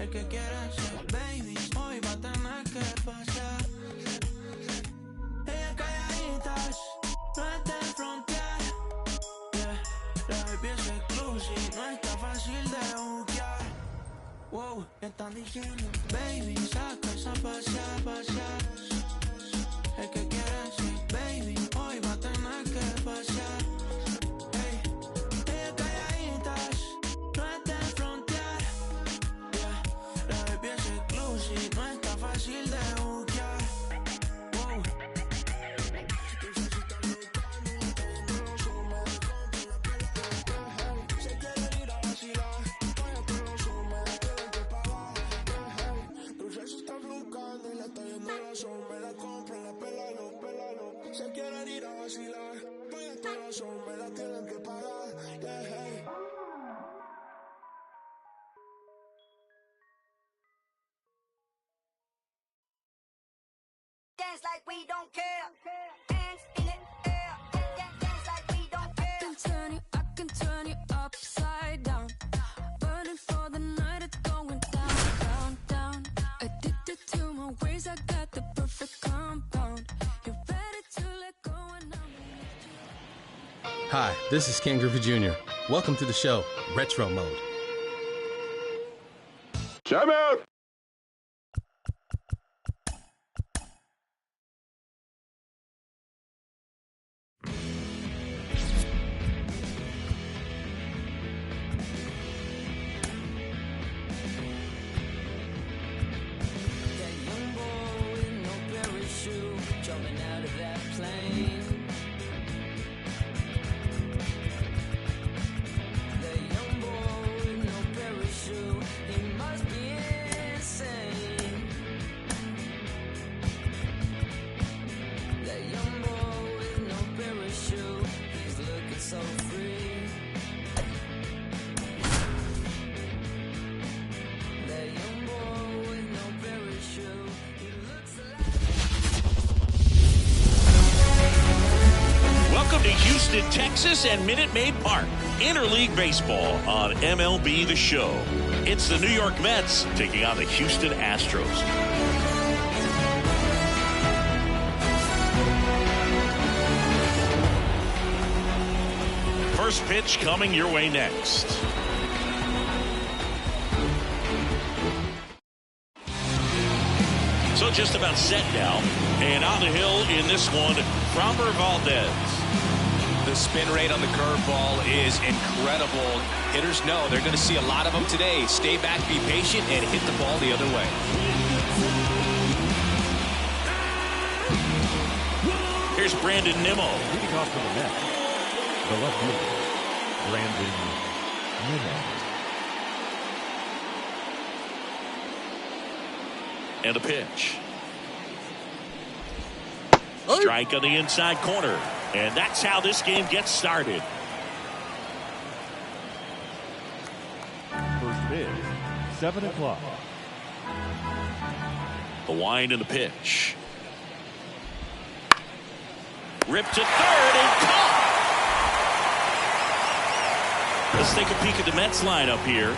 El que quiere ser baby, hoy va a tener que pasar. Ella calladitas, no está en frontear. Yeah, la baby es exclusive, no está fácil de buquear. Wow, están diciendo, baby, saca esa pasear, pasear. El que quiere ser baby, hoy va a tener que pasear. Hey, ella calladitas, no está en frontear. Yeah, la baby es exclusive, no está fácil de buquear. Wow. Se quiere ir a vacilar, vaya que lo sume, tienen que pagar. Pero se está buscando y le está yendo la sombra, la compra, la pelalo, pelalo. Se quieren ir a vacilar, vaya que lo sume, la tienen que pagar. Yeah. Dance like we don't care. Hands in the air. Dance like we don't care. I can turn you upside down. Burning for the night, it's going down, down, down. Addicted to my ways, I got the perfect compound. You're ready to let go and I'm. Hi, this is Ken Griffey Jr. Welcome to the show, Retro Mode. Time out! Welcome to Houston, Texas and Minute Maid Park. Interleague Baseball on MLB The Show. It's the New York Mets taking on the Houston Astros. First pitch coming your way next. So just about set now. And on the hill in this one, Framber Valdez. The spin rate on the curveball is incredible. Hitters know they're going to see a lot of them today. Stay back, be patient, and hit the ball the other way. Here's Brandon Nimmo. Leading off for the Mets, the left fielder, Brandon Nimmo. And a pitch. Strike on the inside corner. And that's how this game gets started. First pitch, 7 o'clock. The wind and the pitch. Ripped to third and caught. Let's take a peek at the Mets lineup here.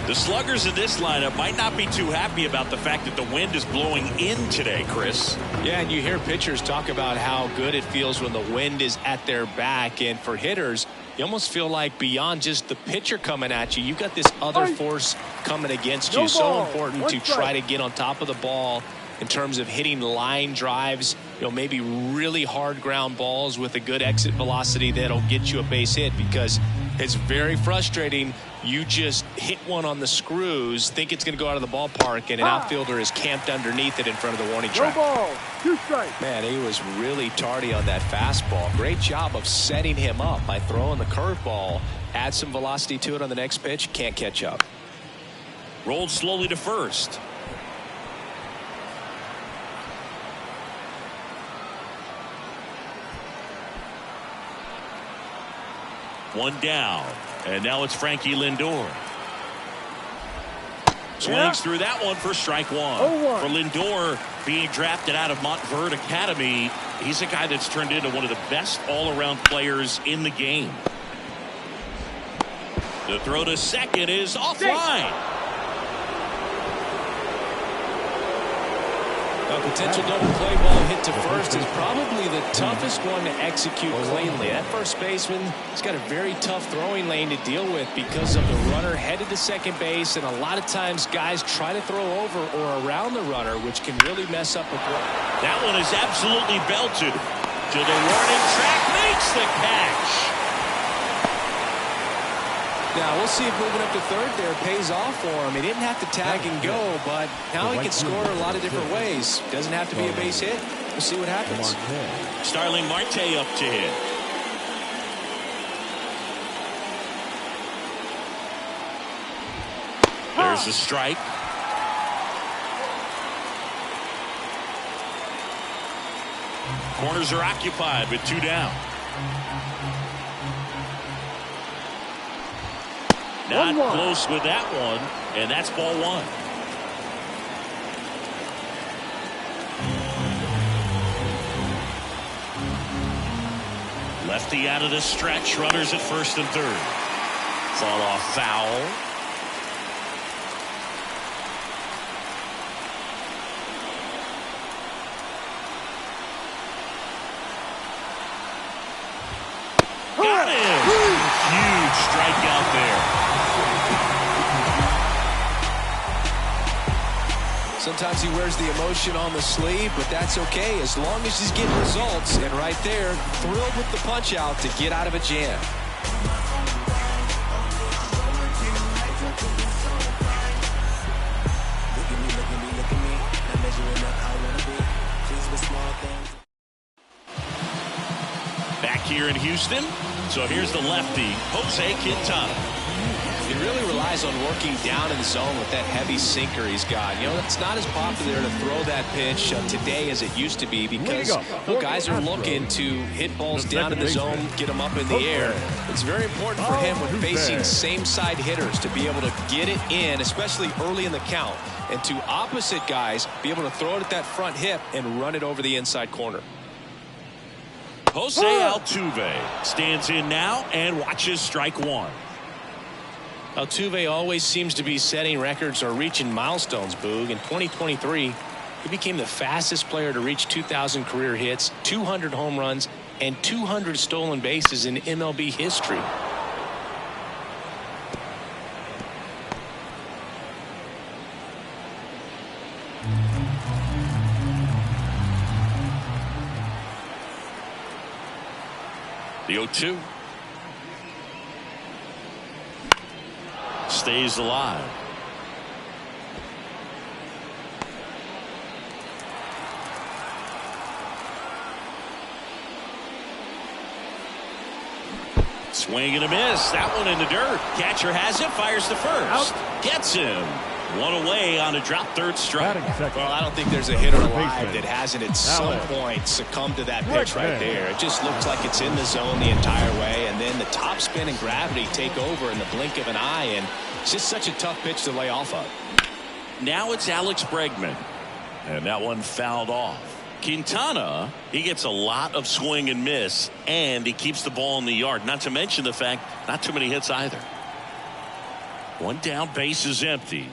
The sluggers in this lineup might not be too happy about the fact that the wind is blowing in today, Chris. Yeah, and you hear pitchers talk about how good it feels when the wind is at their back. And for hitters, you almost feel like beyond just the pitcher coming at you, you've got this other force coming against you. So important to try to get on top of the ball in terms of hitting line drives, maybe really hard ground balls with a good exit velocity that'll get you a base hit, because it's very frustrating. You just hit one on the screws, think it's going to go out of the ballpark, and an outfielder is camped underneath it in front of the warning track. No ball, 2 strikes. Man, he was really tardy on that fastball. Great job of setting him up by throwing the curveball. Add some velocity to it on the next pitch. Can't catch up. Rolled slowly to first. One down. And now it's Frankie Lindor. Swings through that one for strike one. For Lindor, being drafted out of Montverde Academy, he's a guy that's turned into one of the best all-around players in the game. The throw to second is offline. A potential double play ball hit to first is probably the toughest one to execute cleanly. That first baseman has got a very tough throwing lane to deal with because of the runner headed to second base, and a lot of times guys try to throw over or around the runner, which can really mess up a play. That one is absolutely belted to the warning track, makes the catch. Now, we'll see if moving up to third there pays off for him. He didn't have to tag and go, but now he can score a lot of different ways. Doesn't have to be a base hit. We'll see what happens. Starling Marte up to hit. There's a strike. Corners are occupied with 2 down. Not close with that one, and that's ball 1. Lefty out of the stretch, runners at first and third. Fought off foul. Got him! Huge strikeout there. Sometimes he wears the emotion on the sleeve, but that's okay as long as he's getting results. And right there, thrilled with the punch out to get out of a jam. Back here in Houston, so here's the lefty, Jose Quintana. He really relies on working down in the zone with that heavy sinker he's got. You know, it's not as popular to throw that pitch today as it used to be because guys are looking to hit balls down in the zone, get them up in the air. It's very important for him when facing same-side hitters to be able to get it in, especially early in the count, and to opposite guys be able to throw it at that front hip and run it over the inside corner. Jose Altuve stands in now and watches strike 1. Altuve always seems to be setting records or reaching milestones, Boog. In 2023, he became the fastest player to reach 2,000 career hits, 200 home runs, and 200 stolen bases in MLB history. The 0-2. Stays alive. Swing and a miss. That one in the dirt. Catcher has it. Fires to first. Gets him. One away on a drop third strike. Well, I don't think there's a hitter alive that hasn't at some point succumbed to that pitch right there. It just looks like it's in the zone the entire way, and then the top spin and gravity take over in the blink of an eye, and it's just such a tough pitch to lay off of. Now it's Alex Bregman, and that one fouled off. Quintana, he gets a lot of swing and miss, and he keeps the ball in the yard, not to mention the fact not too many hits either. One down, base is empty.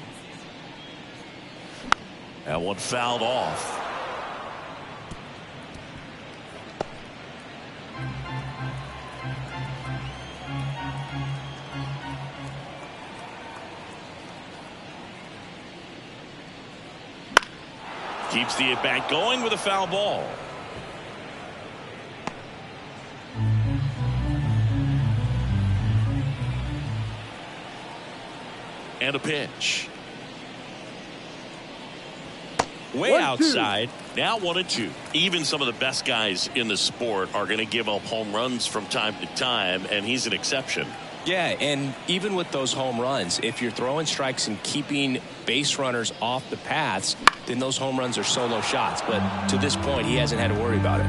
That one fouled off. Keeps the at-bat going with a foul ball. And a pitch. Way outside. Now 1-2. Even some of the best guys in the sport are going to give up home runs from time to time, and he's an exception. Yeah, and even with those home runs, if you're throwing strikes and keeping base runners off the paths, then those home runs are solo shots. But to this point, he hasn't had to worry about it.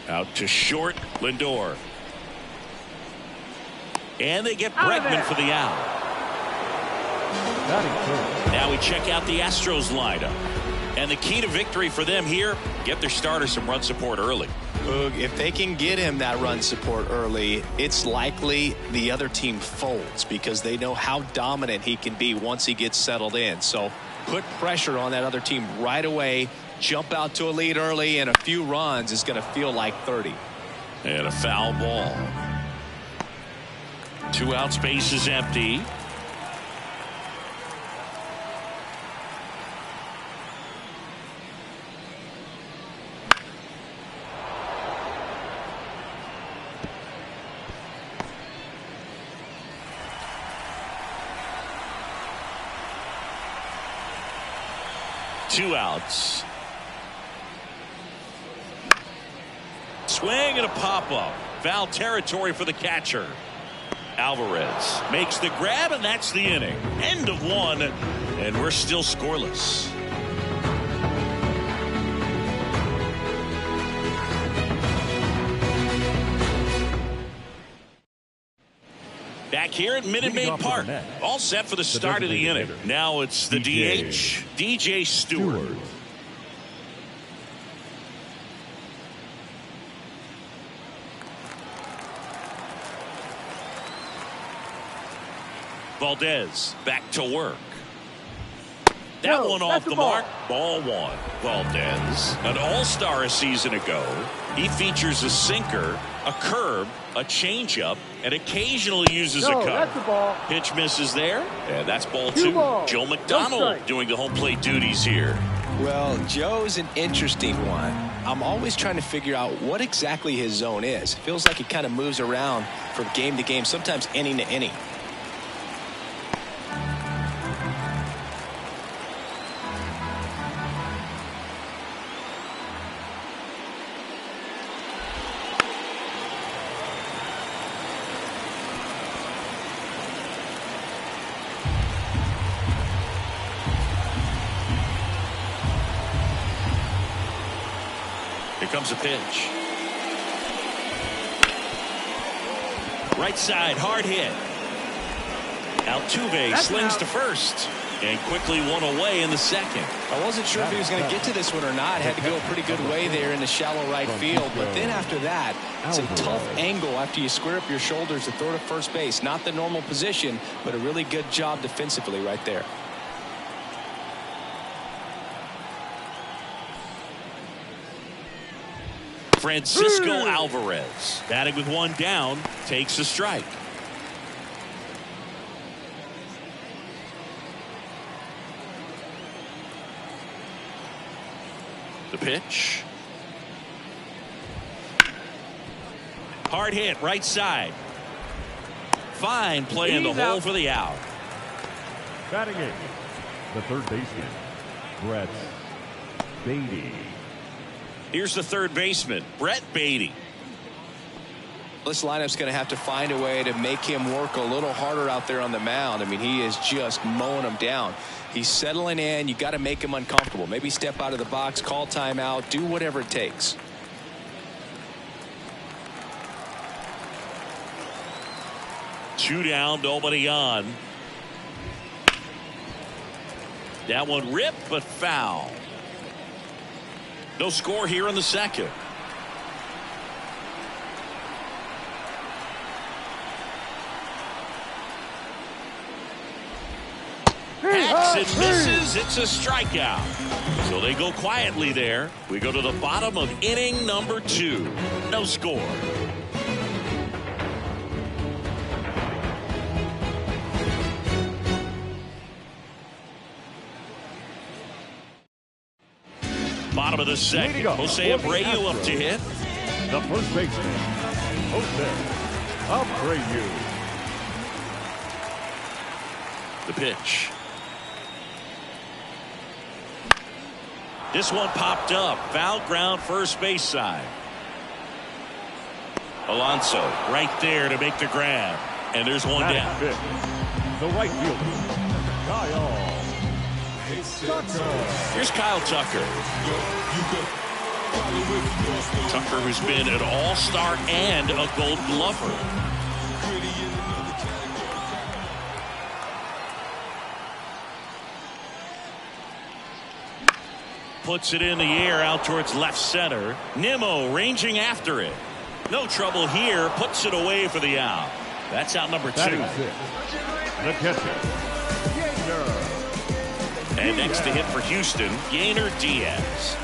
Out to short, Lindor. And they get Bregman for the out. Now we check out the Astros lineup. And the key to victory for them here, get their starter some run support early. If they can get him that run support early, it's likely the other team folds because they know how dominant he can be once he gets settled in. So put pressure on that other team right away, jump out to a lead early, and a few runs is going to feel like 30. And a foul ball. 2 out, space is empty. Two outs. Swing and a pop-up. Foul territory for the catcher. Alvarez makes the grab, and that's the inning. End of 1, and we're still scoreless. Back here at Minute Maid Park. All set for the start of the inning. Now it's the DH, DJ Stewart. Valdez back to work. That one off the mark. Ball 1. Valdez, an all-star a season ago. He features a sinker, a curve, a changeup, and occasionally uses a cutter. Pitch misses there, and that's ball 2. Joe McDonald doing the home plate duties here. Well, Joe's an interesting one. I'm always trying to figure out what exactly his zone is. Feels like he kind of moves around from game to game, sometimes inning to inning. Here comes a pitch. Right side, hard hit. Altuve slings to first and quickly one away in the second. I wasn't sure if he was going to get to this one or not. Had to go a pretty good way there in the shallow right field. But then after that, it's a tough angle after you square up your shoulders to throw to first base. Not the normal position, but a really good job defensively right there. Francisco Alvarez, batting with 1 down, takes a strike. The pitch. Hard hit, right side. Fine play in the hole for the out. Batting in, the third baseman, Brett Beatty. Here's the third baseman, Brett Beatty. This lineup's going to have to find a way to make him work a little harder out there on the mound. I mean, he is just mowing them down. He's settling in. You got to make him uncomfortable. Maybe step out of the box, call timeout, do whatever it takes. Two down, nobody on. That one ripped, but foul. No score here in the second. Hacks and misses. It's a strikeout. So they go quietly there. We go to the bottom of inning number 2. No score. Bottom of the second. Jose Abreu up to hit. The first baseman, Jose Abreu. The pitch. This one popped up. Foul ground, first base side. Alonso right there to make the grab. And there's one down. The right fielder, Kyle Tucker. Here's Kyle Tucker. Tucker, who's been an all-star and a Gold Glover. puts it in the air out towards left center. Nimmo ranging after it. No trouble here. Puts it away for the out. That's out number 2. The catcher, Yainer. And next to hit for Houston, Yainer Diaz.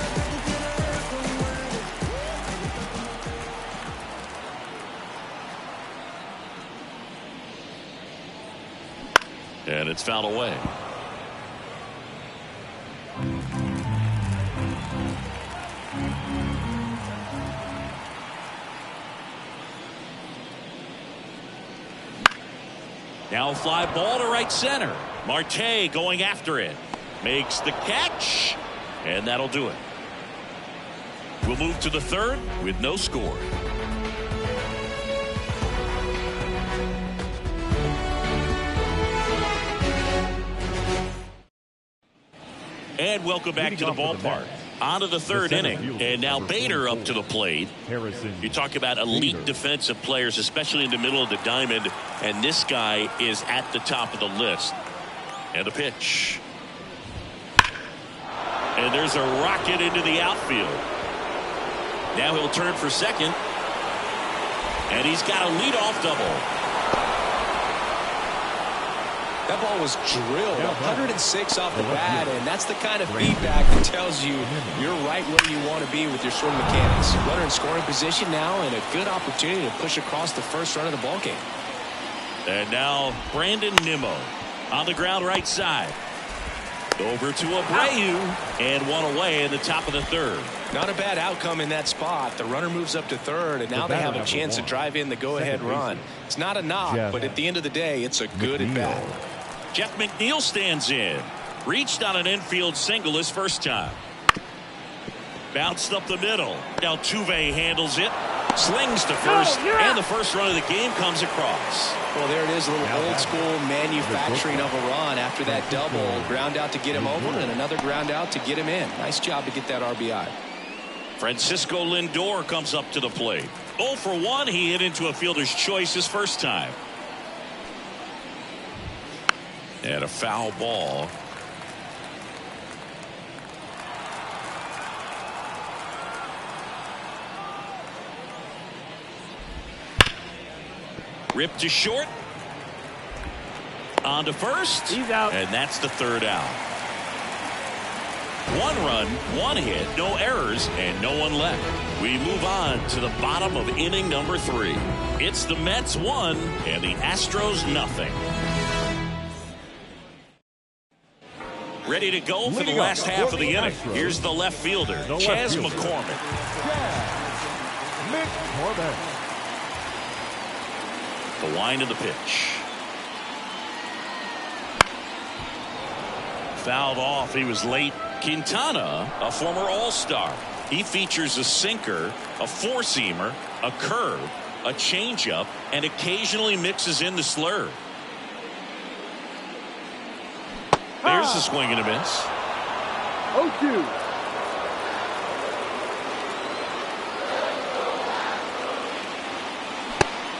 And it's fouled away. Now fly ball to right center. Marte going after it. Makes the catch. And that'll do it. We'll move to the 3rd with no score. And welcome back to the ballpark. On to the 3rd inning. And now Bader up to the plate. You talk about elite defensive players, especially in the middle of the diamond. And this guy is at the top of the list. And the pitch. And there's a rocket into the outfield. Now he'll turn for second. And he's got a leadoff double. That ball was drilled 106 off the bat, and that's the kind of feedback that tells you you're right where you want to be with your swing mechanics. Runner in scoring position now, and a good opportunity to push across the first run of the ball game. And now Brandon Nimmo on the ground right side. Over to Abreu, and one away in the top of the 3rd. Not a bad outcome in that spot. The runner moves up to 3rd, and now they have a chance to drive in the go-ahead run. It's not a knock, but at the end of the day, it's a good at-bat. Jeff McNeil stands in. Reached on an infield single his first time. Bounced up the middle. Altuve handles it. Slings to first. And the first run of the game comes across. Well, there it is, a little old school manufacturing of a run after that double. Ground out to get him over, and another ground out to get him in. Nice job to get that RBI. Francisco Lindor comes up to the plate. 0 for 1. He hit into a fielder's choice his first time. And a foul ball. Ripped to short. On to first. He's out. And that's the 3rd out. 1 run, 1 hit, no errors, and no one left. We move on to the bottom of inning number 3. It's the Mets 1 and the Astros nothing. Ready to go for the last half of the inning. Here's the left fielder, Chas McCormick. The wind of the pitch. Fouled off. He was late. Quintana, a former All-Star. He features a sinker, a four-seamer, a curve, a changeup, and occasionally mixes in the slurve. There's the swing and a miss. 0-2.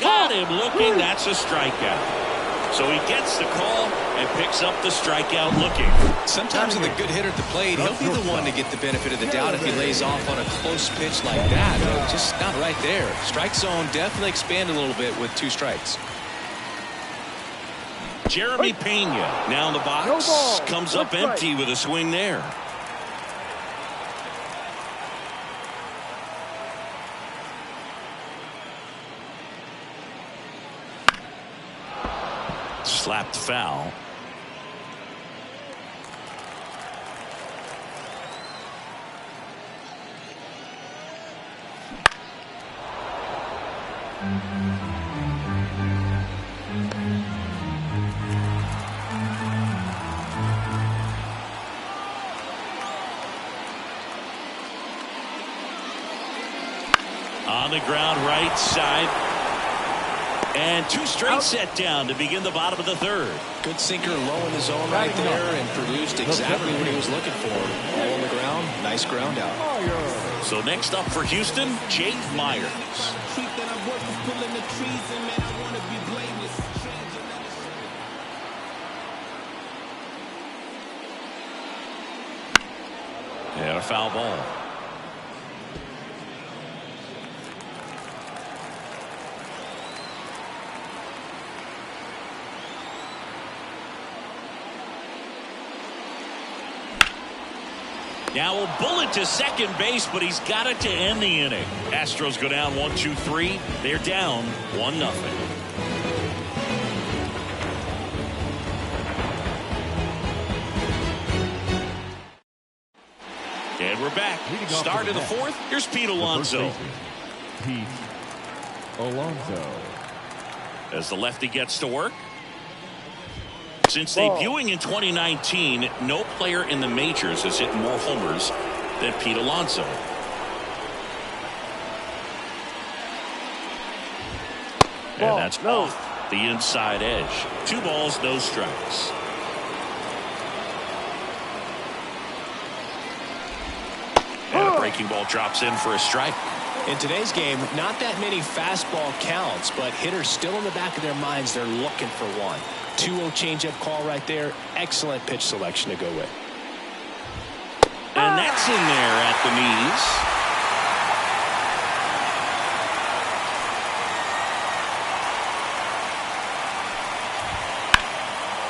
Got him looking. That's a strikeout. So he gets the call and picks up the strikeout looking. Sometimes with a good hitter at the plate, he'll be the one to get the benefit of the doubt if he lays off on a close pitch like that. But just not right there. Strike zone definitely expanded a little bit with 2 strikes. Jeremy Pena now in the box. Comes up empty with a swing there. Slapped foul. On the ground right side. And 2 straight set down to begin the bottom of the 3rd. Good sinker low in the zone right there and produced exactly what he was looking for. All on the ground, nice ground out. So next up for Houston, Jake Myers. And a foul ball. Now a bullet to second base, but he's got it to end the inning. Astros go down 1-2-3. They're down 1-0. And we're back. Start of the fourth. Here's Pete Alonso. Pete Alonso. As the lefty gets to work. Since debuting in 2019, no player in the majors has hit more homers than Pete Alonso. And that's off the inside edge. 2 balls, no strikes. And a breaking ball drops in for a strike. In today's game, not that many fastball counts, but hitters still in the back of their minds, they're looking for one. 2-0 changeup call right there. Excellent pitch selection to go with. And that's in there at the knees.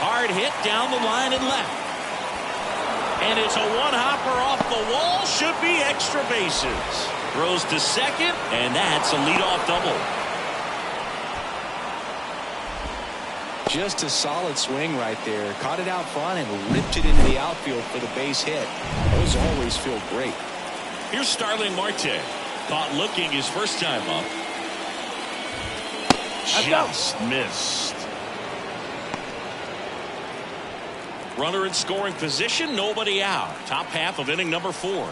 Hard hit down the line and left. And it's a one-hopper off the wall. Should be extra bases. Throws to second, and that's a leadoff double. Just a solid swing right there. Caught it out front and ripped it into the outfield for the base hit. Those always feel great. Here's Starling Marte. Caught looking his first time up. Just missed. Runner in scoring position, nobody out. Top half of inning number 4.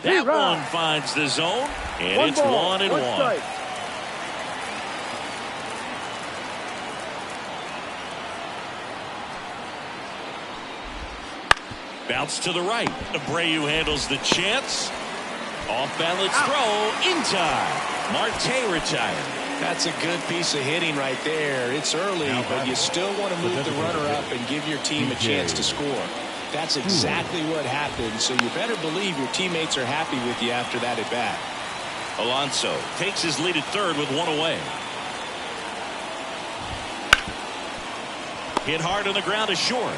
That one finds the zone, and it's 1-1. Bounce to the right. Abreu handles the chance. Off balance throw in time. Marte retired. That's a good piece of hitting right there. It's early, but you still want to move the runner up and give your team a chance to score. That's exactly what happened, so you better believe your teammates are happy with you after that at bat. Alonso takes his lead at third with 1 away. Hit hard on the ground is short.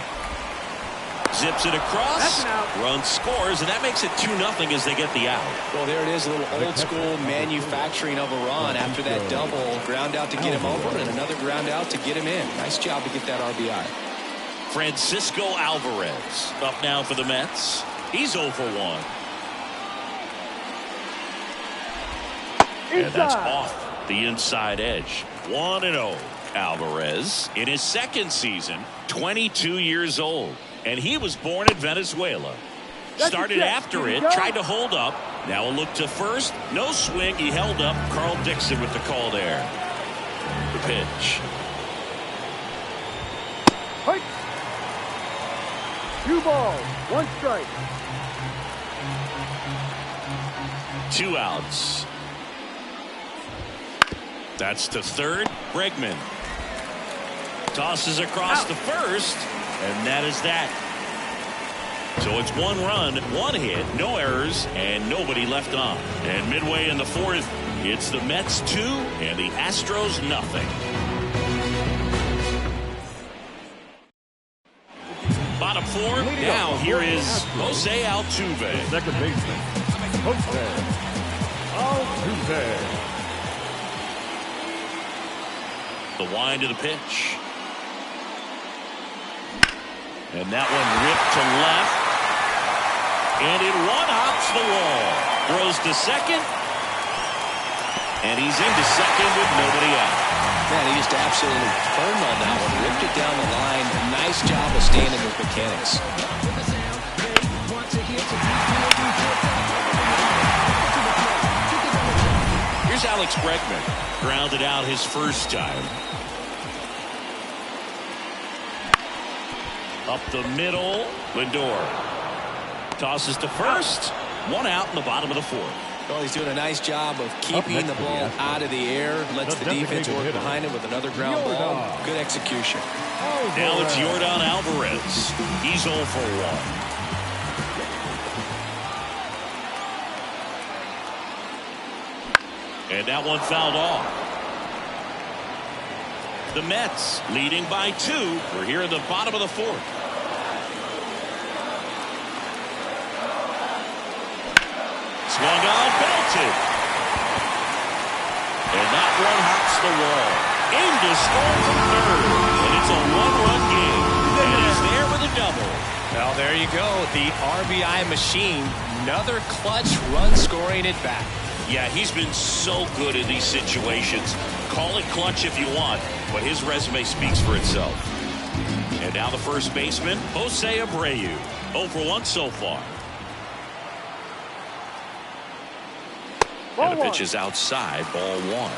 Zips it across. Run scores, and that makes it 2-0 as they get the out. Well, there it is, a little old school manufacturing of a run after that double. Ground out to get him over, and another ground out to get him in. Nice job to get that RBI. Francisco Alvarez up now for the Mets. He's 0 for 1. And that's off the inside edge. 1-0. Alvarez in his second season, 22 years old. And he was born in Venezuela. Started after it, tried to hold up. Now a look to first. No swing. He held up. Carl Dixon with the call there. The pitch. 2 balls, 1 strike. 2 outs. That's to third. Bregman tosses across to first, and that is that. So it's 1 run, 1 hit, no errors, and nobody left on. And midway in the fourth, it's the Mets 2 and the Astros 0. Bottom 4. Now here is Jose Altuve. Second baseman, Jose Altuve. The wind of the pitch. And that one ripped to left. And it one-hops the wall. Throws to second. And he's into second with nobody out. Man, he just absolutely turned on that one. Ripped it down the line. Nice job of standing with mechanics. Here's Alex Bregman. Grounded out his first time. Up the middle. Lindor tosses to first. 1 out in the bottom of the 4th. Well, he's doing a nice job of keeping the ball out of the air. Lets the defense work behind it with another ground ball. Good execution. Now it's Yordan Alvarez. He's 0 for 1. And that one fouled off. The Mets leading by 2. We're here in the bottom of the 4th. Swung on, belted. And that one hops the wall. In to score from third. And it's a 1-run game. And he's there with a double. Well, there you go. The RBI machine. Another clutch run scoring at bat. Yeah, he's been so good in these situations. Call it clutch if you want, but his resume speaks for itself. And now the first baseman, Jose Abreu. 0 for 1 so far. And the pitch is outside, ball 1.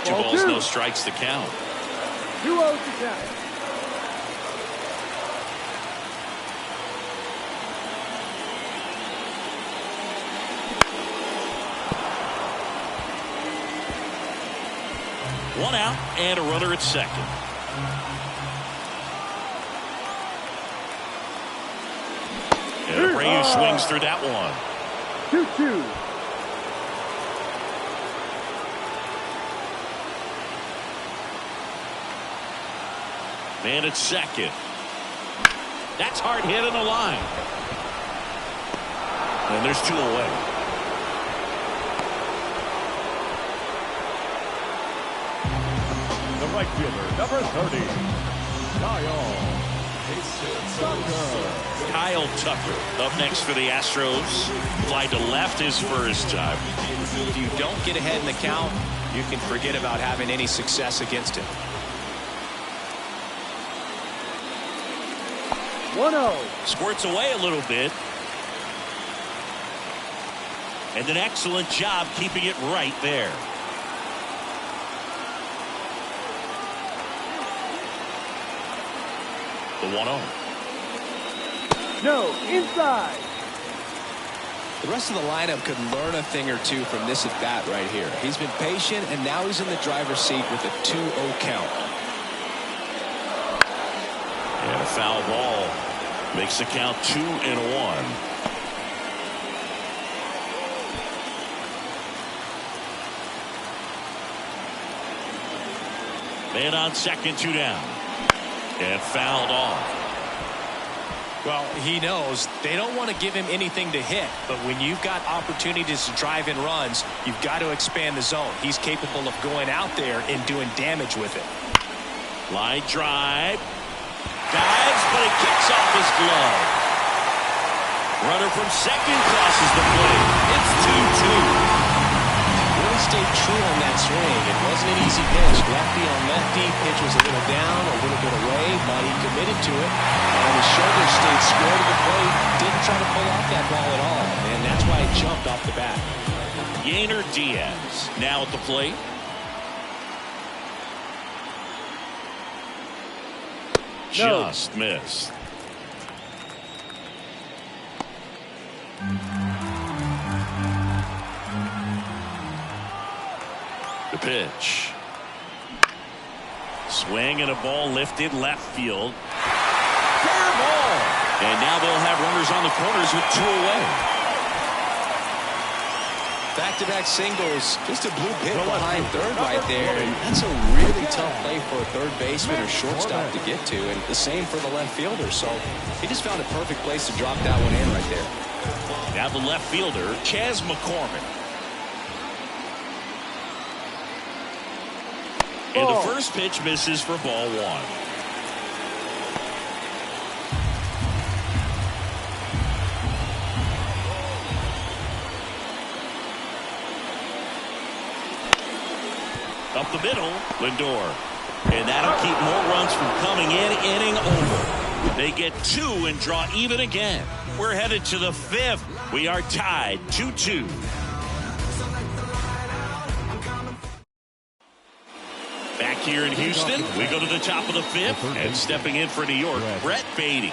Two balls, no strikes to count. 2-0 to count. One out and a runner at second. And Abreu swings through that one. 2-2. Man at second. That's hard hit in the line. And there's 2 away. The right fielder, number 30, Kyle Tucker up next for the Astros. Fly to left his first time. If you don't get ahead in the count, you can forget about having any success against him. 1-0. Squirts away a little bit. And an excellent job keeping it right there. The 1-0. No, inside. The rest of the lineup could learn a thing or two from this at bat right here. He's been patient, and now he's in the driver's seat with a 2-0 count. And a foul ball makes the count 2-1. Man on second, 2 down. And fouled off. Well, he knows they don't want to give him anything to hit, but when you've got opportunities to drive in runs, you've got to expand the zone. He's capable of going out there and doing damage with it. Line drive. Dives, but it kicks off his glove. Runner from second crosses the plate. It's 2-2. Really stayed true on that swing. It wasn't an easy pitch. Lefty on lefty. Pitch was a little down, a little bit away, but he committed to it. And his shoulder stayed square to the plate. Didn't try to pull off that ball at all. And that's why it jumped off the bat. Yainer Diaz now at the plate. Just missed. The pitch. Swing and a ball lifted left field. Fair ball. And now they'll have runners on the corners with 2 away. Back-to-back singles, just a blue pit behind third right there. And that's a really tough play for a third baseman or shortstop to get to, and the same for the left fielder. So he just found a perfect place to drop that one in right there. Now the left fielder, Chas McCormick. And the first pitch misses for ball 1. Up the middle, Lindor. And that'll keep more runs from coming in, inning over. They get 2 and draw even again. We're headed to the 5th. We are tied 2-2. Back here in Houston, we go to the top of the 5th. And stepping in for New York, Brett Beatty.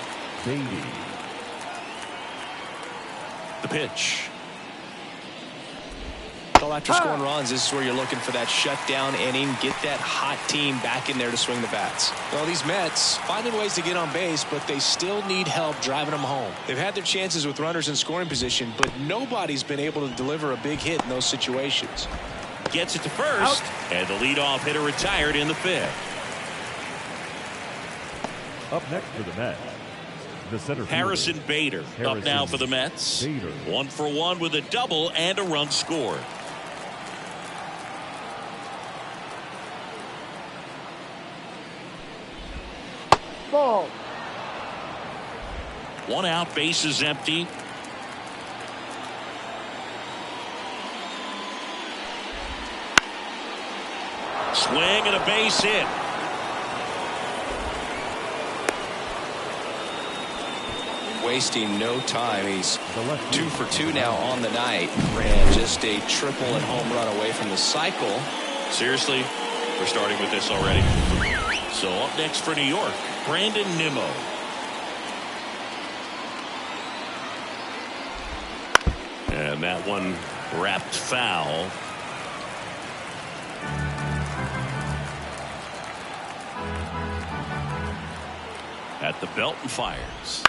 pitch. Well, after scoring runs, this is where you're looking for that shutdown inning, get that hot team back in there to swing the bats. Well, these Mets finding ways to get on base, but they still need help driving them home. They've had their chances with runners in scoring position, but nobody's been able to deliver a big hit in those situations. Gets it to first, and the leadoff hitter retired in the fifth. Up next for the Mets, the center fielder, Harrison Bader up now for the Mets. 1 for 1 with a double and a run scored. Ball. 1 out, base is empty. Swing and a base hit. Wasting no time. He's 2 for 2 now on the night. Ran just a triple and home run away from the cycle. Seriously, we're starting with this already. So up next for New York, Brandon Nimmo. And that one wrapped foul. At the belt and fires.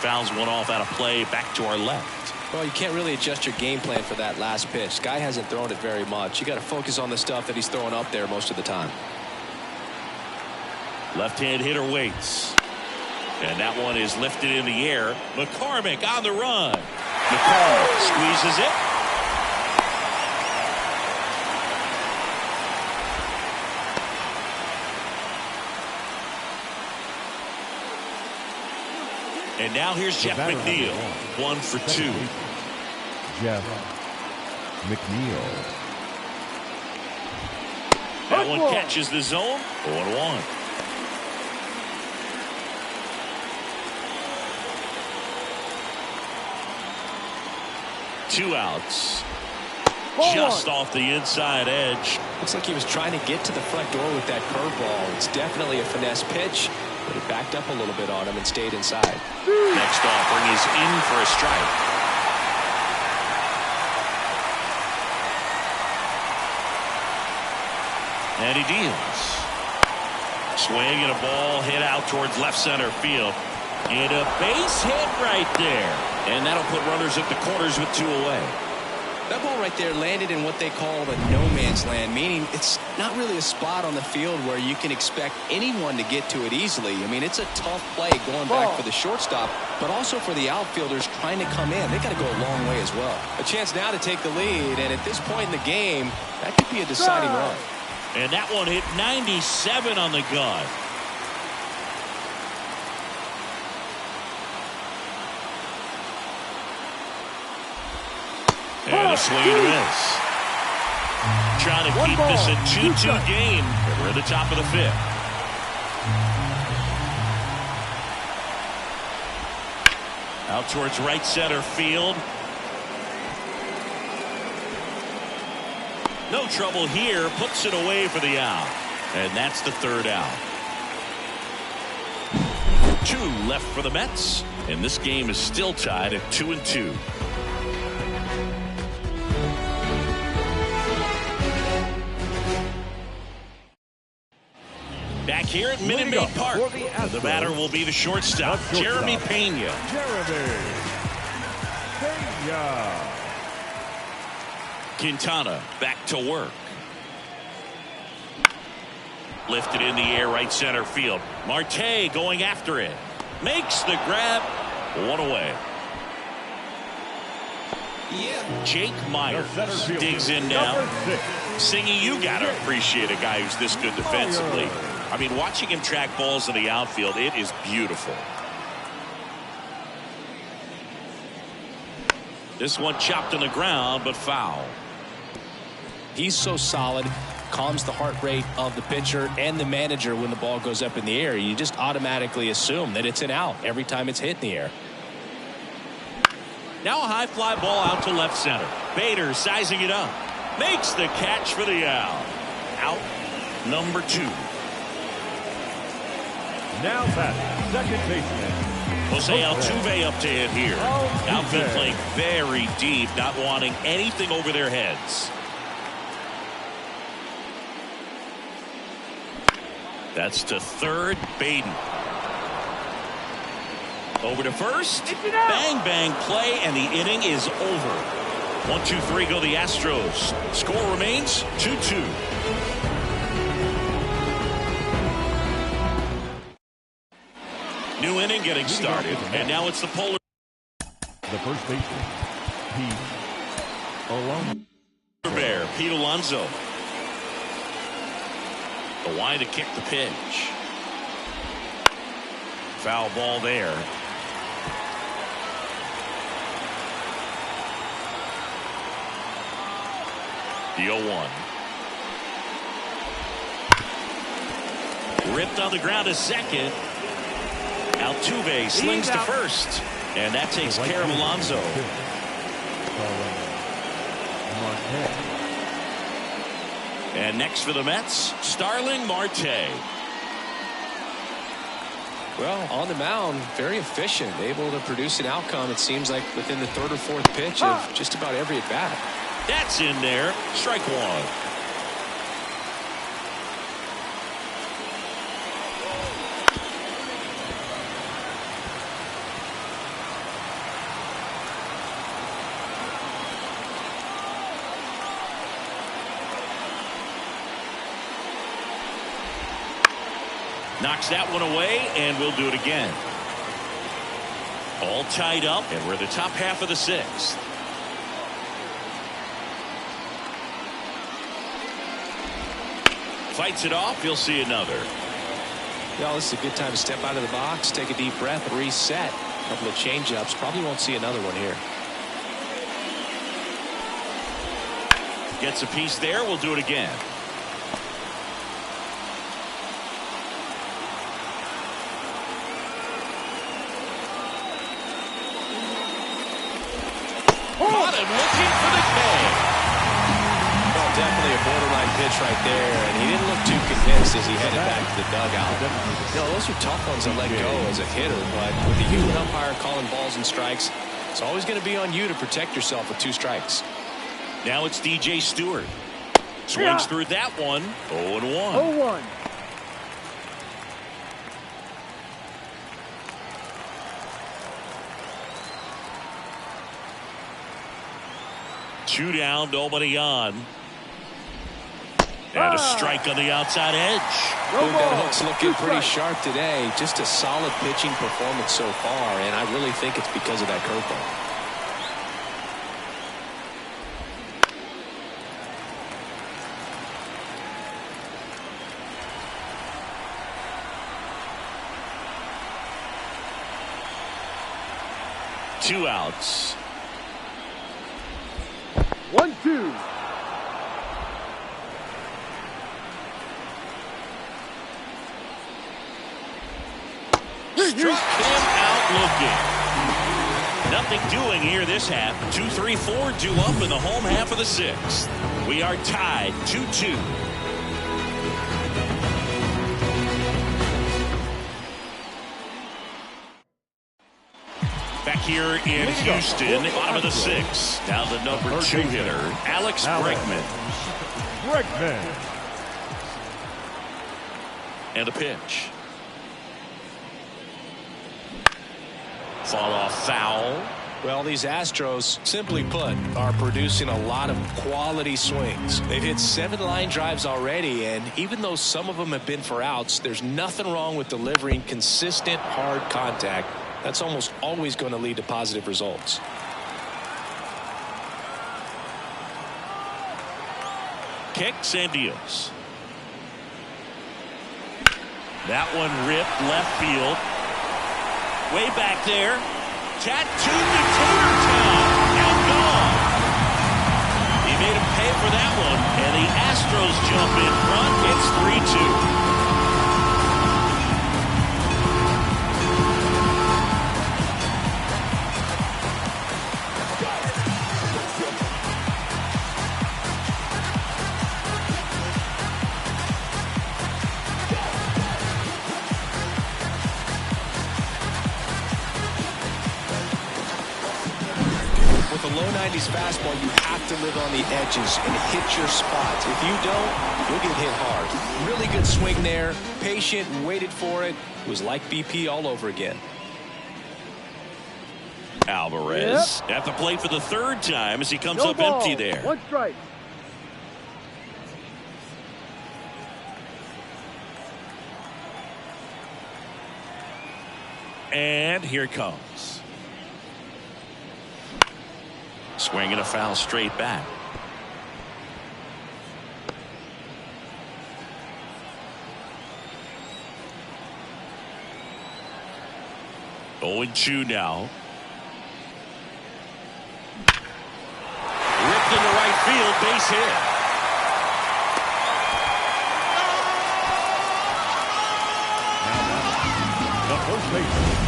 Fouls one off out of play, back to our left. Well, you can't really adjust your game plan for that last pitch. Guy hasn't thrown it very much. You got to focus on the stuff that he's throwing up there most of the time. Left-hand hitter waits. And that one is lifted in the air. McCormick on the run. McCormick squeezes it. And now here's Jeff McNeil. 1 for 2. Jeff McNeil. That one catches the zone. 0-1. Two outs. Just off the inside edge. Looks like he was trying to get to the front door with that curveball. It's definitely a finesse pitch, but it backed up a little bit on him and stayed inside. Next offering is in for a strike. And he deals. Swing and a ball hit out towards left center field. And a base hit right there. And that'll put runners at the corners with 2 away. That ball right there landed in what they call the no man's land, meaning it's not really a spot on the field where you can expect anyone to get to it easily. I mean, it's a tough play going back for the shortstop, but also for the outfielders trying to come in. They got to go a long way as well. A chance now to take the lead, and at this point in the game, that could be a deciding run. And that one hit 97 on the gun. And a swing and a miss. Trying to keep this a 2-2 game. We're at the top of the fifth. Out towards right center field. No trouble here. Puts it away for the out. And that's the 3rd out. 2 left for the Mets. And this game is still tied at 2-2. Back here at Minute Maid Park, the batter will be the shortstop, Jeremy Pena. Quintana back to work. Lifted in the air, right center field. Marte going after it. Makes the grab. 1 away. Jake Myers digs in now. Singy, you got to appreciate a guy who's this good defensively. I mean, watching him track balls in the outfield, it is beautiful. This one chopped on the ground, but foul. He's so solid, calms the heart rate of the pitcher and the manager when the ball goes up in the air. You just automatically assume that it's an out every time it's hit in the air. Now a high fly ball out to left center. Bader sizing it up. Makes the catch for the out. Out number 2. Now batting, second baseman, Jose Altuve up to hit here. Outfield playing very deep, not wanting anything over their heads. That's to third, Baden. Over to first. Bang, bang play, and the inning is over. 1-2-3 go the Astros. Score remains 2-2. New inning getting started, and now it's the Polar. The first baseman, Pete Alonso. Bear, Pete Alonso. The line to kick the pitch. Foul ball there. The 0-1. Ripped on the ground to second. Altuve slings to first. And that takes care of Alonso. And next for the Mets, Starling Marte. Well, on the mound, very efficient, able to produce an outcome, it seems like, within the third or fourth pitch of just about every at-bat. That's in there. Strike one. Knocks that one away, and we'll do it again. All tied up, and we're in the top half of the sixth. Fights it off. You'll see another. Well, this is a good time to step out of the box, take a deep breath, and reset. A couple of change-ups. Probably won't see another one here. Gets a piece there. We'll do it again. Caught him looking for the K. Well, definitely a borderline pitch right there, and he didn't look too convinced as he headed back to the dugout. You know, those are tough ones to let go as a hitter, but with the human umpire calling balls and strikes, it's always going to be on you to protect yourself with 2 strikes. Now it's DJ Stewart. Swings through that one. 0-1. 0-1. Two down, nobody on. And a strike on the outside edge. That hook's looking pretty sharp today. Just a solid pitching performance so far, and I really think it's because of that curveball. Two outs. 1-2. Struck him out looking. Nothing doing here this half. 2-3-4 due up in the home half of the sixth. We are tied 2-2. Back here in Houston, bottom of the sixth. Now the number 2 hitter, Alex Bregman. And a pitch. Fall off foul. Well, these Astros, simply put, are producing a lot of quality swings. They've hit 7 line drives already, and even though some of them have been for outs, there's nothing wrong with delivering consistent, hard contact. That's almost always going to lead to positive results. Kicks and deals. That one ripped left field. Way back there. Tattooed to Tutor Town. Now gone. He made him pay for that one. And the Astros jump in front. It's 3-2. 290s fastball, you have to live on the edges and hit your spots. If you don't, you'll get hit hard. Really good swing there. Patient, waited for it. It was like BP all over again. Alvarez at the plate for the third time as he comes No up ball. empty there. 1 strike. And here it comes. Swing and a foul straight back. Oh, 0-2 now. Ripped into right field, base hit. The first baseman.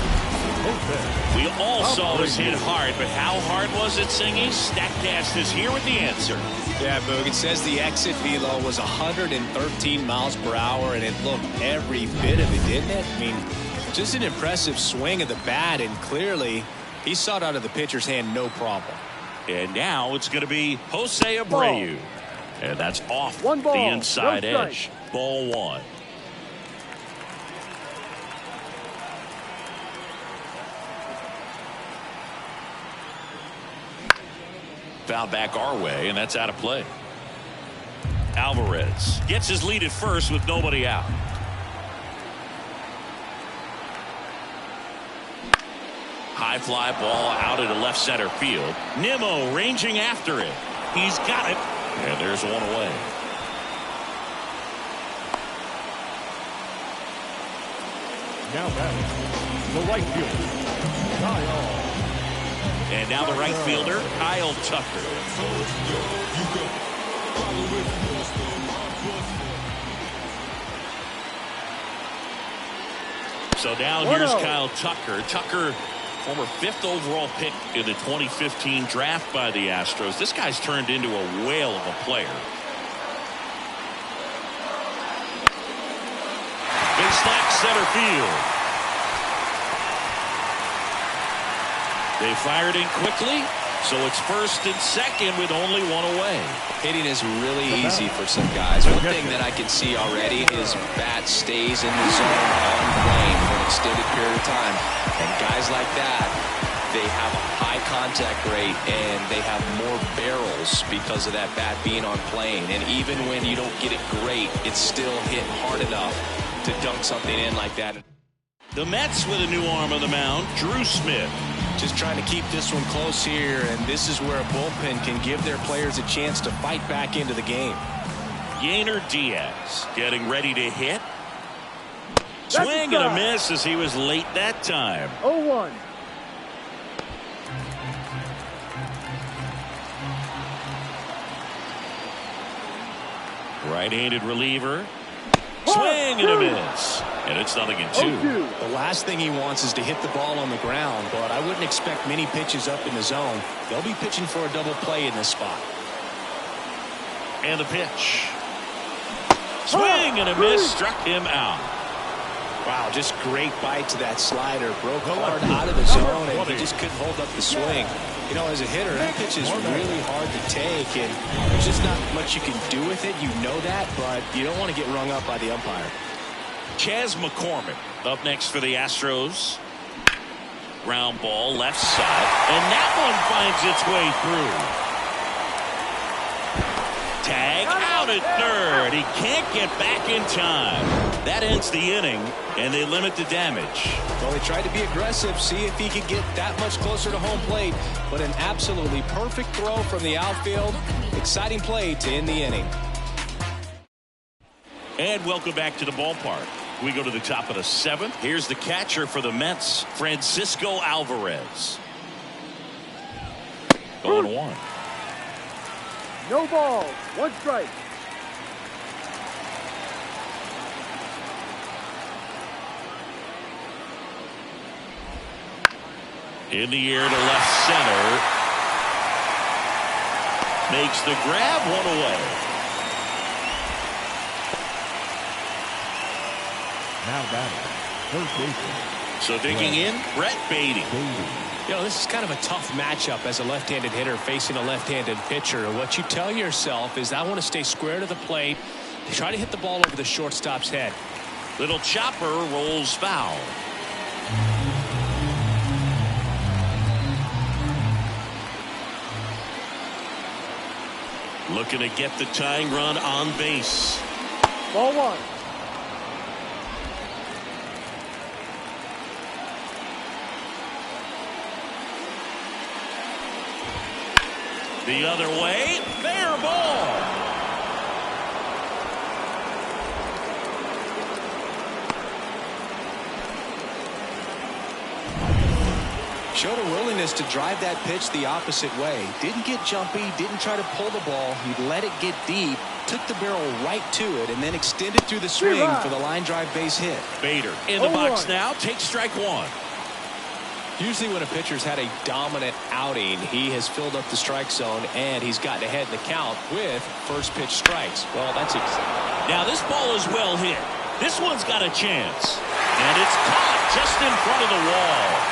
We all saw this hit hard, but how hard was it, Singy? Statcast is here with the answer. Yeah, Boog, it says the exit velo was 113 miles per hour, and it looked every bit of it, didn't it? I mean, just an impressive swing of the bat, and clearly he saw it out of the pitcher's hand no problem. And now it's going to be Jose Abreu. And that's off One ball, the inside no edge. Ball 1. Foul back our way, and that's out of play. Alvarez gets his lead at first with nobody out. High fly ball out into left center field. Nimmo ranging after it. He's got it. And there's one away. Now batting, the right fielder, Kyle. And now the right fielder, Kyle Tucker. So now here's Kyle Tucker. Tucker, former 5th overall pick in the 2015 draft by the Astros. This guy's turned into a whale of a player. Big stack center field. They fired in quickly, so it's first and second with only one away. Hitting is really easy for some guys. One thing that I can see already is bat stays in the zone on plane for an extended period of time. And guys like that, they have a high contact rate and they have more barrels because of that bat being on plane. And even when you don't get it great, it's still hit hard enough to dunk something in like that. The Mets with a new arm on the mound, Drew Smith. Just trying to keep this one close here, and this is where a bullpen can give their players a chance to fight back into the game. Yainer Diaz getting ready to hit. Swing and a miss as he was late that time. 0-1. Right-handed reliever. Swing and a miss. And it's 0-2. The last thing he wants is to hit the ball on the ground, but I wouldn't expect many pitches up in the zone. They'll be pitching for a double play in this spot. And the pitch. Swing and a miss. Struck him out. Wow, just great bite to that slider. Broke hard out of the zone, and he just couldn't hold up the swing. You know, as a hitter, that pitch is really hard to take, and there's just not much you can do with it. You know that, but you don't want to get rung up by the umpire. Chas McCormick up next for the Astros. Ground ball left side, and that one finds its way through. Tag out at third. He can't get back in time. That ends the inning, and they limit the damage. Well, they tried to be aggressive, see if he could get that much closer to home plate, but an absolutely perfect throw from the outfield. Exciting play to end the inning. And welcome back to the ballpark. We go to the top of the 7th. Here's the catcher for the Mets, Francisco Alvarez. 0-1. No ball. 1 strike. In the air to left center. Makes the grab, 1 away. Now batting, first baseman, So digging in, Brett Beatty. You know, this is kind of a tough matchup as a left-handed hitter facing a left-handed pitcher. And what you tell yourself is I want to stay square to the plate, try to hit the ball over the shortstop's head. Little chopper rolls foul. Looking to get the tying run on base. Ball one. The other way, fair ball. Showed a willingness to drive that pitch the opposite way. Didn't get jumpy, didn't try to pull the ball. He let it get deep, took the barrel right to it, and then extended through the swing for the line drive base hit. Bader in the box now, takes strike one. Usually when a pitcher's had a dominant outing, he has filled up the strike zone and he's gotten ahead in the count with first pitch strikes. Well, that's now this ball is well hit. This one's got a chance. And it's caught just in front of the wall.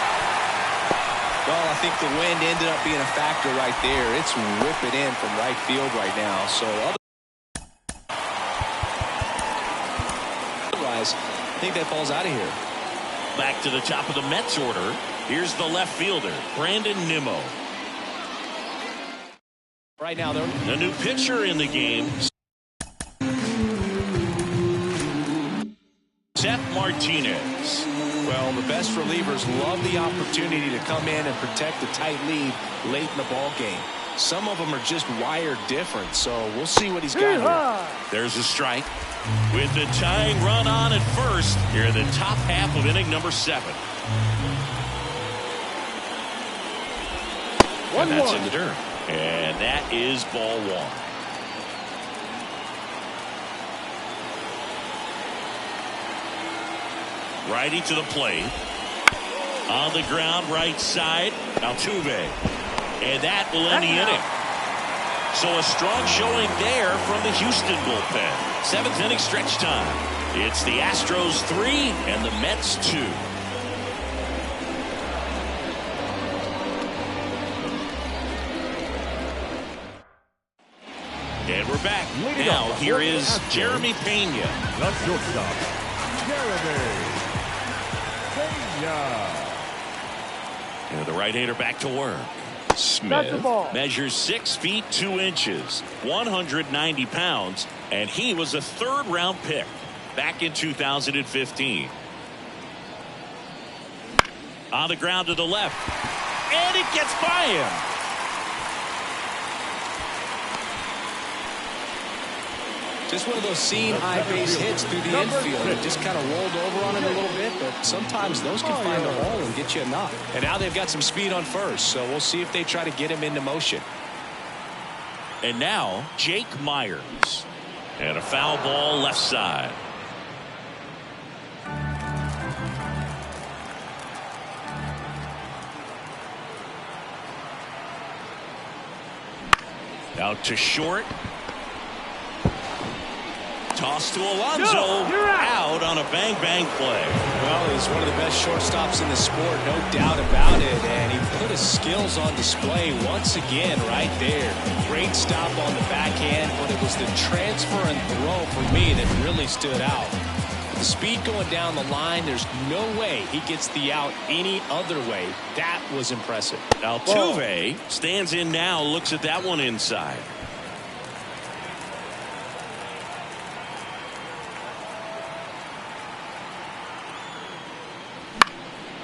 Well, I think the wind ended up being a factor right there. It's whipping in from right field right now. So otherwise, I think that falls out of here. Back to the top of the Mets order. Here's the left fielder, Brandon Nimmo. Right now, though, the new pitcher in the game, Seth Martinez. Well, the best relievers love the opportunity to come in and protect a tight lead late in the ball game. Some of them are just wired different, so we'll see what he's got here. There's a strike. With the tying run on at first, here in the top half of inning number 7. And that's in the dirt. And that is ball one. Righty to the plate. On the ground, right side, Altuve. And that will end the inning. So a strong showing there from the Houston bullpen. 7th inning stretch time. It's the Astros 3 and the Mets 2. And we're back. Now here is Jeremy Pena. The shortstop, Jeremy Pena. And the right-hander back to work. Smith measures 6 feet 2 inches, 190 pounds, and he was a 3rd-round pick back in 2015. On the ground to the left, and it gets by him. Just one of those seam high base hits through the infield. It just kind of rolled over on him a little bit, but sometimes those can find a hole and get you a knock. And now they've got some speed on first, so we'll see if they try to get him into motion. And now Jake Myers. And a foul ball left side. Out to short. Toss to Alonso. Out on a bang-bang play. Well, he's one of the best shortstops in the sport, no doubt about it. And he put his skills on display once again right there. Great stop on the backhand, but it was the transfer and throw for me that really stood out. The speed going down the line, there's no way he gets the out any other way. That was impressive. Altuve stands in now, looks at that one inside.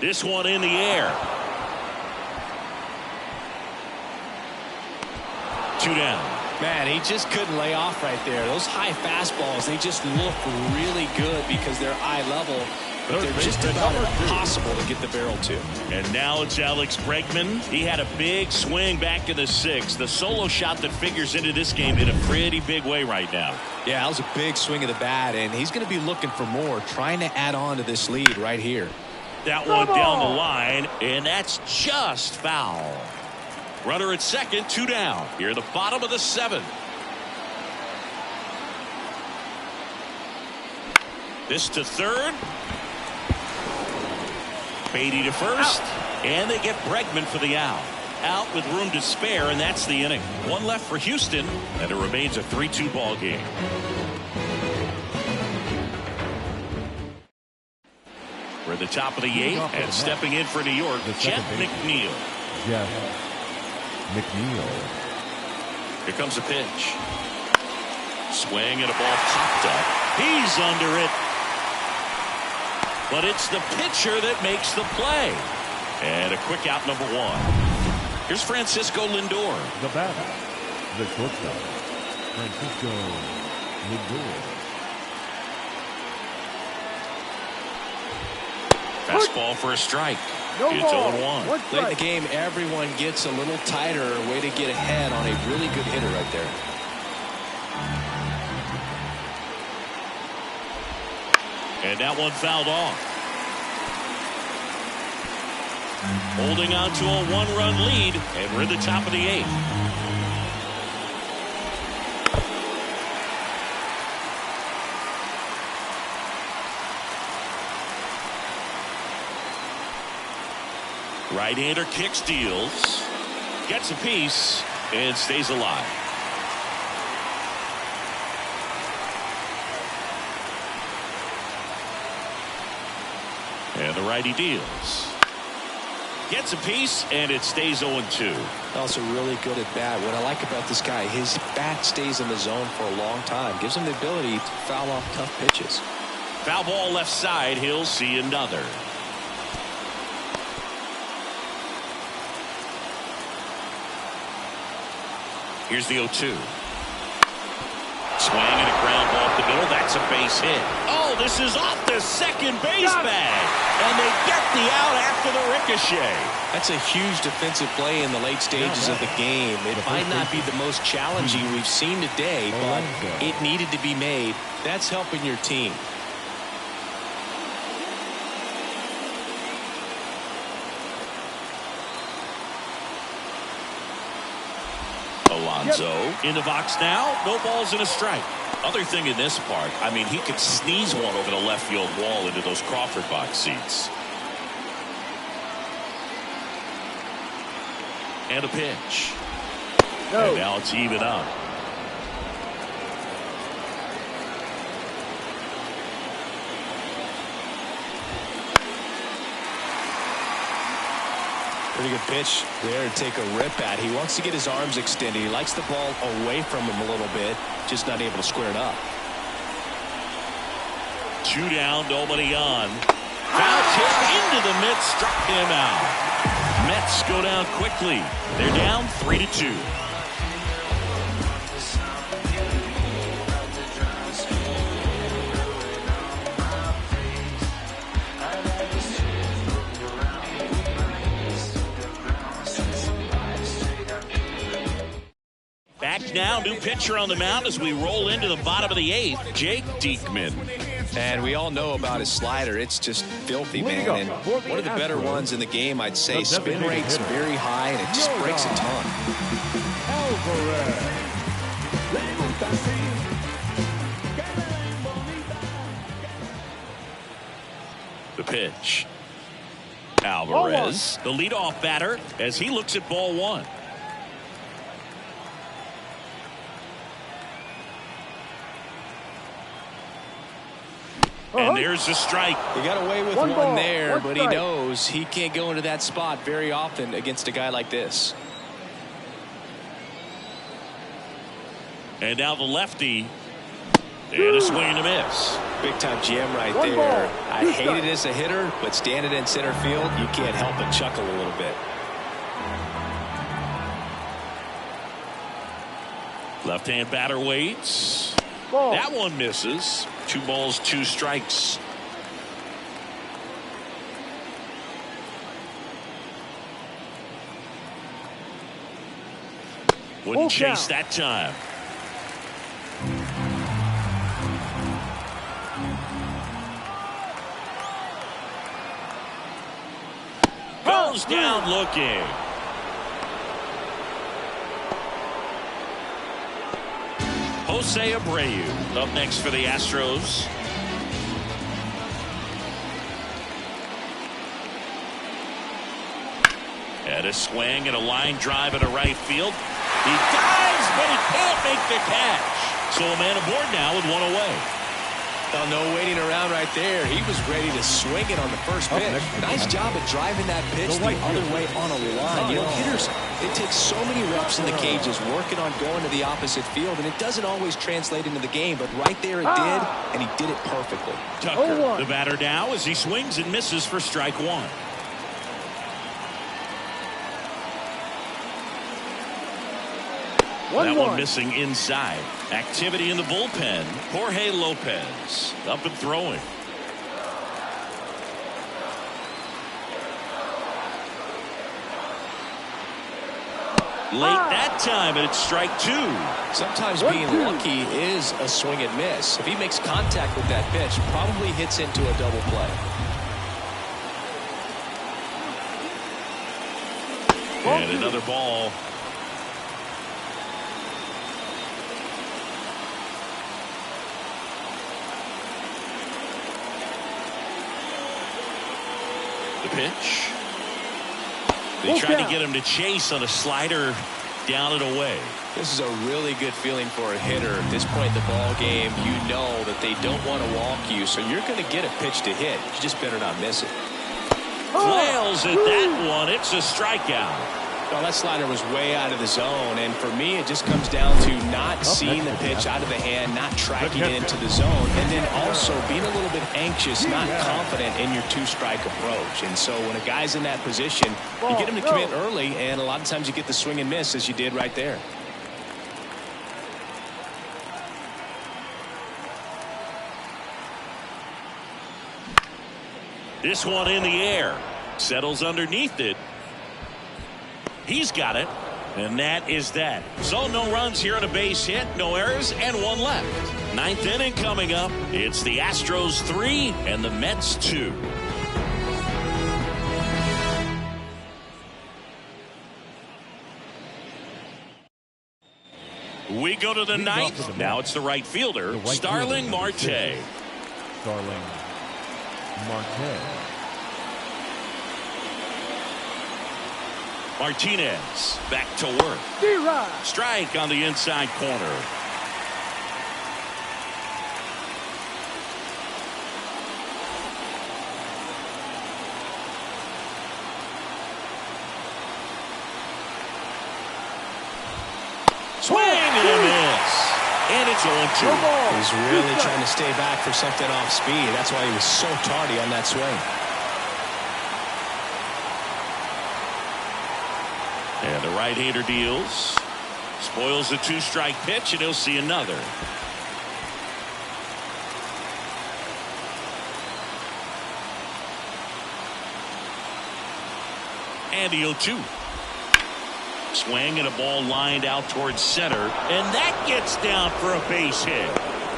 This one in the air. 2 down. Man, he just couldn't lay off right there. Those high fastballs, they just look really good because they're eye level, but they're just about impossible to get the barrel to. And now it's Alex Bregman. He had a big swing back in the 6th. The solo shot that figures into this game in a pretty big way right now. Yeah, that was a big swing of the bat, and he's going to be looking for more, trying to add on to this lead right here. That one down the line, and that's just foul. Runner at second, 2 down. Here, the bottom of the 7th. This to third. Beatty to first, and they get Bregman for the out. Out with room to spare, and that's the inning. One left for Houston, and it remains a 3-2 ball game. We're at the top of the 8th, and stepping in for New York, Jeff McNeil. Jeff McNeil. Here comes a pitch. Swing and a ball popped up. He's under it. But it's the pitcher that makes the play. And a quick out, number 1. Here's Francisco Lindor. The batter, the shortstop, Francisco Lindor. Fastball for a strike. No It's ball. 0-1. Late in the game, everyone gets a little tighter. Way to get ahead on a really good hitter right there. And that one fouled off. Holding on to a 1-run lead, and we're at the top of the 8th. Right-hander kicks, deals, gets a piece, and stays alive. And the righty deals. Gets a piece, and it stays 0-2. Also really good at bat. What I like about this guy, his bat stays in the zone for a long time. Gives him the ability to foul off tough pitches. Foul ball left side. He'll see another. Here's the 0-2. Swing and a ground ball up the middle. That's a base hit. Oh, this is off the second base bag. And they get the out after the ricochet. That's a huge defensive play in the late stages of the game. It might not be the most challenging we've seen today, but it needed to be made. That's helping your team. Alonso in the box now. No balls and a strike. Other thing in this part, I mean, he could sneeze one over the left field wall into those Crawford box seats. And a pitch. No. And now it's even up. Pretty good pitch there to take a rip at. He wants to get his arms extended. He likes the ball away from him a little bit, just not able to square it up. 2 down, nobody on. Foul tip into the Mets, struck him out. Mets go down quickly. They're down 3-2. Back now, new pitcher on the mound as we roll into the bottom of the 8th, Jake Diekman. And we all know about his slider. It's just filthy, man. And one of the better ones in the game, I'd say. Spin rate's very high, and it just breaks a ton. The pitch. Alvarez, the leadoff batter, as he looks at ball 1. And there's a strike. He got away with One ball, there, one but he strike. knows he can't go into that spot very often against a guy like this. And now the lefty. And a swing and a miss. Big time GM right One there. ball, I two hate strikes. it as a hitter, but standing in center field, you can't help but chuckle a little bit. Left-hand batter waits. Ball. That one misses. 2 balls, 2 strikes. Wouldn't Full chase count. that time. Goes down looking. Jose Abreu up next for the Astros. And a swing and a line drive into right field. He dives, but he can't make the catch. So a man aboard now with one away. Well, no waiting around right there. He was ready to swing it on the first pitch. Nice job of driving that pitch the other way on a line. You know, hitters, they take so many reps in the cages working on going to the opposite field, and it doesn't always translate into the game, but right there it did, and he did it perfectly. Tucker, the batter now, as he swings and misses for strike one. That one missing inside. Activity in the bullpen. Jorge Lopez up and throwing. Late that time, and it's strike two. Sometimes being lucky is a swing and miss. If he makes contact with that pitch, probably hits into a double play. And another ball. The pitch. They tried to get him to chase on a slider down and away. This is a really good feeling for a hitter. At this point in the ball game, you know that they don't want to walk you, so you're going to get a pitch to hit. You just better not miss it. Flails at that one. It's a strikeout. Well, that slider was way out of the zone, and for me, it just comes down to not seeing the pitch out of the hand, not tracking it into the zone, and then also being a little bit anxious, not confident in your two-strike approach. And so when a guy's in that position, you get him to commit early, and a lot of times you get the swing and miss, as you did right there. This one in the air. Settles underneath it. He's got it, and that is that. So no runs here on a base hit, no errors, and one left. Ninth inning coming up. It's the Astros 3 and the Mets 2. We go to the ninth. Now it's the right fielder, Starling Marte. Starling Marte. Martinez back to work. Strike on the inside corner. Swing and a miss. And it's 0-2. He's really trying to stay back for something off speed. That's why he was so tardy on that swing. And the right-hander deals. Spoils the two-strike pitch, and he'll see another. And the 0-2. Swing and a ball lined out towards center. And that gets down for a base hit.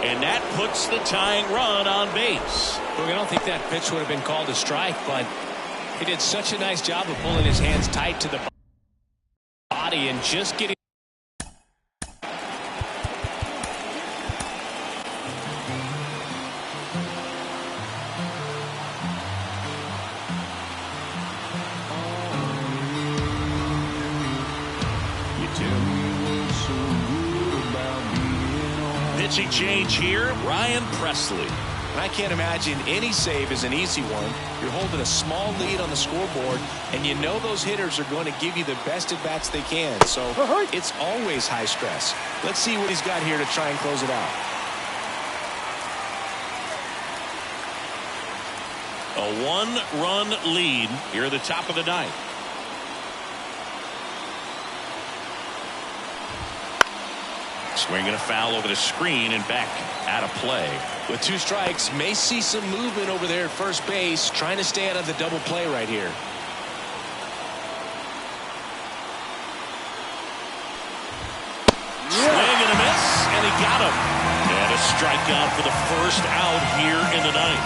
And that puts the tying run on base. Look, I don't think that pitch would have been called a strike, but he did such a nice job of pulling his hands tight to the body and just getting. Pitching change here, Ryan Presley. I can't imagine any save is an easy one. You're holding a small lead on the scoreboard, and you know those hitters are going to give you the best at-bats they can. So it's always high stress. Let's see what he's got here to try and close it out. A one-run lead here at the top of the ninth. Swinging a foul over the screen and back out of play. With two strikes, may see some movement over there at first base, trying to stay out of the double play right here. Swing and a miss, and he got him. And a strikeout for the first out here in the ninth.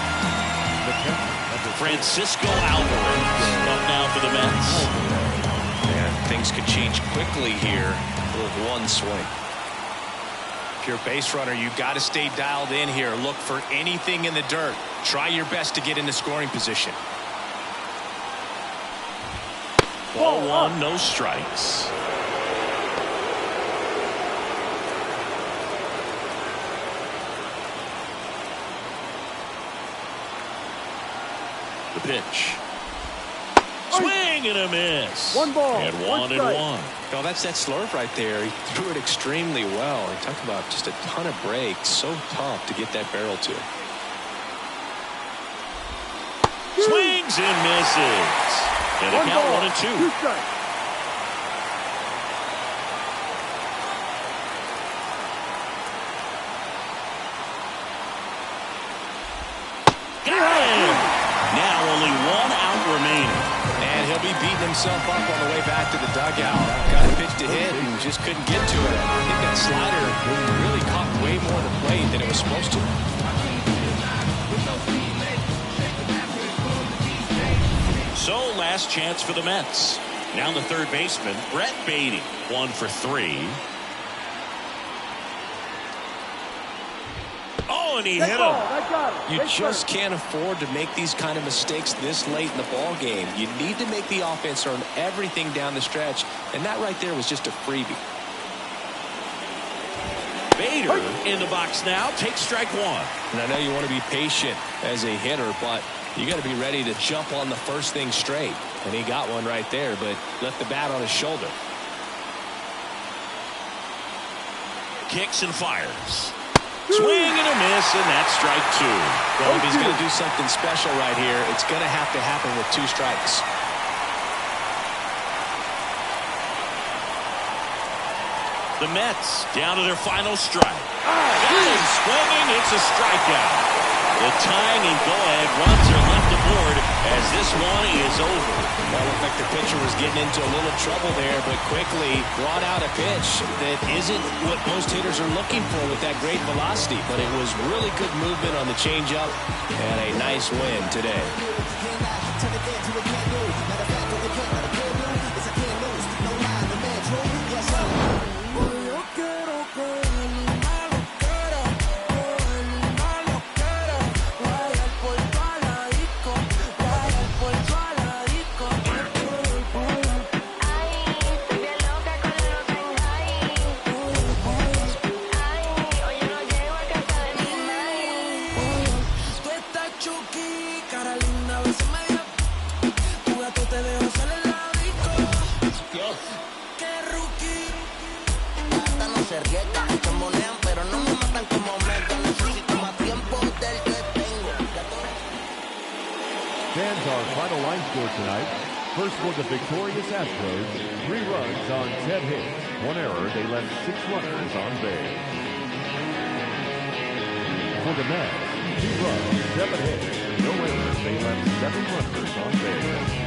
Francisco Alvarez up now for the Mets. And things could change quickly here with one swing. If you're a base runner, you got to stay dialed in here. Look for anything in the dirt. Try your best to get into scoring position. Ball one, no strikes. The pitch. Swing and a miss. One ball. And one. No, that's that slurve right there. He threw it extremely well. He talked about just a ton of breaks. So tough to get that barrel to. Swings and misses. And the count 1-2. 2 strikes. Got him. Now only 1 out remaining. And he'll be beating himself up on the way back to the dugout. Got a pitch to hit and just couldn't get to it. I think that slider really caught way more of the plate than it was supposed to. So last chance for the Mets. Now the third baseman, Brett Beatty, 1 for 3. Oh, and he hit him. You just can't afford to make these kind of mistakes this late in the ball game. You need to make the offense earn everything down the stretch, and that right there was just a freebie. Bader in the box now, takes strike 1. And I know you want to be patient as a hitter, but you got to be ready to jump on the first thing straight. And he got one right there, but left the bat on his shoulder. Kicks and fires. Swing and a miss, and that's strike 2. Well, if he's going to do something special right here, it's going to have to happen with 2 strikes. The Mets down to their final strike. Got him swinging. It's a strikeout. The tying and go-ahead runs are left aboard as this one is over. Well, it looked like the pitcher was getting into a little trouble there, but quickly brought out a pitch that isn't what most hitters are looking for with that great velocity. But it was really good movement on the changeup and a nice win today. Fans, our final line score tonight. First for the victorious Astros, 3 runs on 10 hits. 1 error, they left 6 runners on base. For the Mets, 2 runs, 7 hits. No errors, they left 7 runners on base.